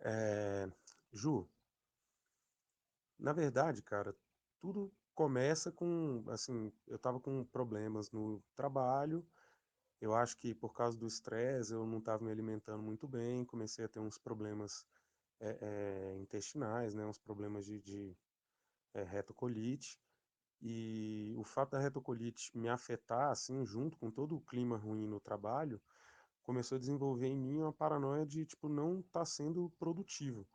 É, Ju, na verdade, cara, tudo começa com, assim, eu tava com problemas no trabalho, eu acho que por causa do estresse eu não estava me alimentando muito bem, comecei a ter uns problemas intestinais, né, uns problemas de retocolite, e o fato da retocolite me afetar, assim, junto com todo o clima ruim no trabalho, começou a desenvolver em mim uma paranoia de, tipo, não estar sendo produtivo.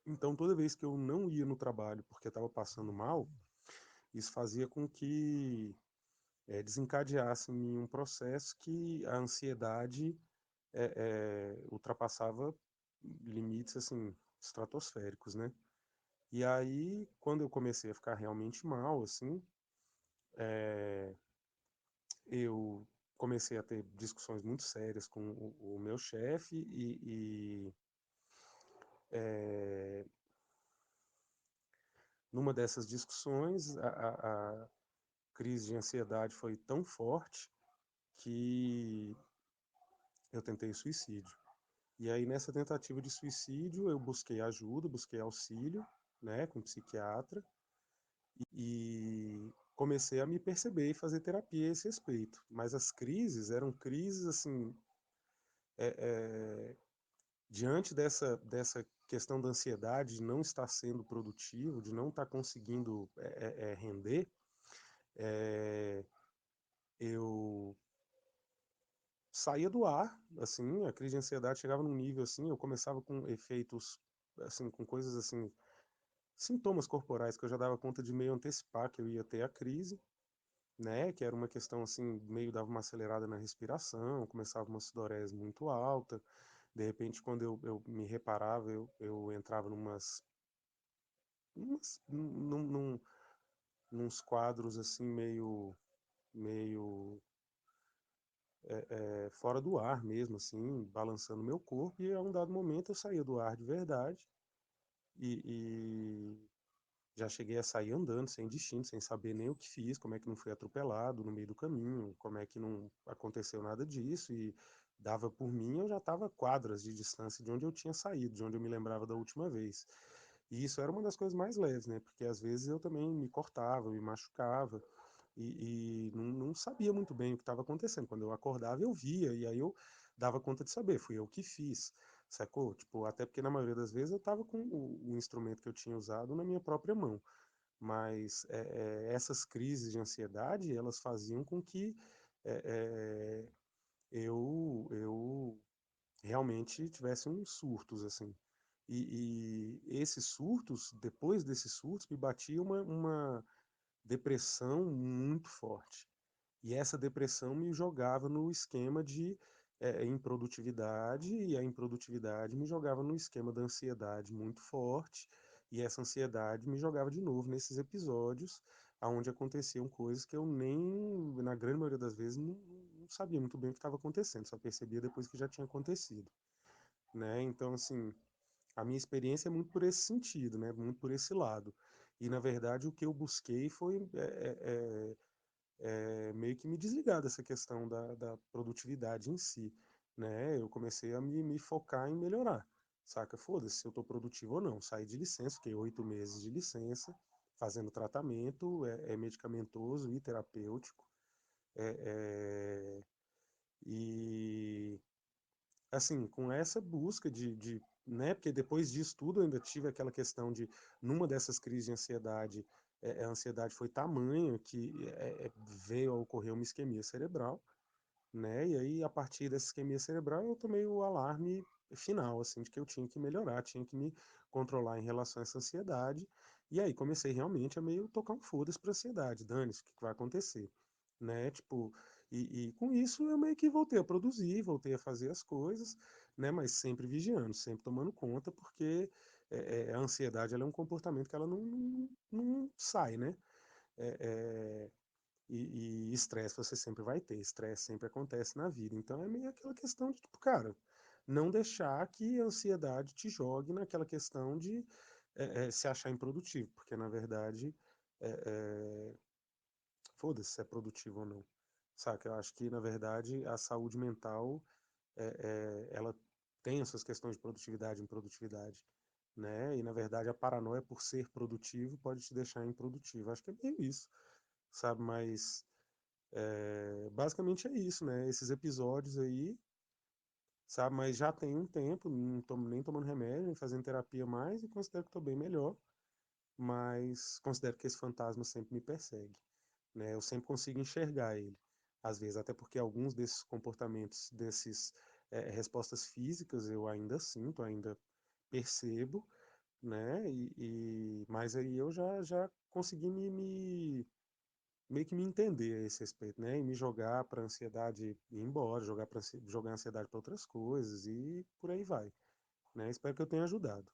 Então, toda vez que eu não ia no trabalho porque estava passando mal, isso fazia com que desencadeasse em mim um processo que a ansiedade ultrapassava limites assim estratosféricos, né? E aí, quando eu comecei a ficar realmente mal, assim, eu comecei a ter discussões muito sérias com o meu chefe e numa dessas discussões a crise de ansiedade foi tão forte que eu tentei suicídio. E aí, nessa tentativa de suicídio, eu busquei ajuda, busquei auxílio, né, com um psiquiatra, e comecei a me perceber e fazer terapia a esse respeito. Mas as crises eram crises, assim, é, é, diante dessa questão da ansiedade, de não estar sendo produtivo, de não estar conseguindo render, é, eu saía do ar, assim, a crise de ansiedade chegava num nível assim, eu começava com efeitos, assim, com coisas assim, sintomas corporais que eu já dava conta de meio antecipar que eu ia ter a crise, né, que era uma questão assim, meio dava uma acelerada na respiração, começava uma sudorese muito alta, de repente quando eu me reparava, eu entrava numas num, num, nos quadros assim meio fora do ar mesmo, assim, balançando meu corpo, e a um dado momento eu saía do ar de verdade e já cheguei a sair andando sem destino, sem saber nem o que fiz, como é que não fui atropelado no meio do caminho, como é que não aconteceu nada disso, e dava por mim, eu já estava quadras de distância de onde eu tinha saído, de onde eu me lembrava da última vez. E isso era uma das coisas mais leves, né? Porque às vezes eu também me cortava, me machucava, e não sabia muito bem o que estava acontecendo. Quando eu acordava, eu via, e aí eu dava conta de saber, fui eu que fiz, sacou? Tipo, até porque na maioria das vezes eu estava com o instrumento que eu tinha usado na minha própria mão. Mas essas crises de ansiedade, elas faziam com que é, eu realmente tivesse uns surtos, assim. E esses surtos, depois desses surtos, me batia uma depressão muito forte. E essa depressão me jogava no esquema de improdutividade, e a improdutividade me jogava no esquema da ansiedade muito forte, e essa ansiedade me jogava de novo nesses episódios onde aconteciam coisas que eu nem, na grande maioria das vezes, não sabia muito bem o que estava acontecendo, só percebia depois que já tinha acontecido, né? Então, assim, a minha experiência é muito por esse sentido, né? Muito por esse lado. E, na verdade, o que eu busquei foi meio que me desligar dessa questão da produtividade em si, né? Eu comecei a me focar em melhorar, saca? Foda-se se eu tô produtivo ou não. Saí de licença, fiquei 8 meses de licença, fazendo tratamento, medicamentoso e terapêutico, é, é, e assim, com essa busca né, porque depois disso tudo eu ainda tive aquela questão de, numa dessas crises de ansiedade, a ansiedade foi tamanha que veio a ocorrer uma isquemia cerebral, né, e aí a partir dessa isquemia cerebral eu tomei o alarme final, assim, de que eu tinha que melhorar, tinha que me controlar em relação a essa ansiedade, e aí comecei realmente a meio tocar um foda-se pra ansiedade, dane-se, o que vai acontecer, né, tipo, e com isso eu meio que voltei a produzir, voltei a fazer as coisas, né, mas sempre vigiando, sempre tomando conta, porque a ansiedade ela é um comportamento que ela não sai, né, é, e estresse você sempre vai ter, estresse sempre acontece na vida. Então é meio aquela questão de, tipo, cara, não deixar que a ansiedade te jogue naquela questão de se achar improdutivo, porque na verdade, é, é, foda-se se é produtivo ou não. Saca? Eu acho que na verdade a saúde mental, ela tem essas questões de produtividade e improdutividade, né? E na verdade a paranoia por ser produtivo pode te deixar improdutivo. Acho que é meio isso, sabe? Mas basicamente é isso, né? Esses episódios aí, sabe? Mas já tem um tempo, não tô nem tomando remédio, nem fazendo terapia mais e considero que estou bem melhor, mas considero que esse fantasma sempre me persegue, né? Eu sempre consigo enxergar ele, às vezes, até porque alguns desses comportamentos, desses respostas físicas eu ainda sinto, ainda percebo, né? Mas aí eu já consegui meio que me entender a esse respeito, né? E me jogar para a ansiedade ir embora, jogar a ansiedade para outras coisas e por aí vai, né? Espero que eu tenha ajudado.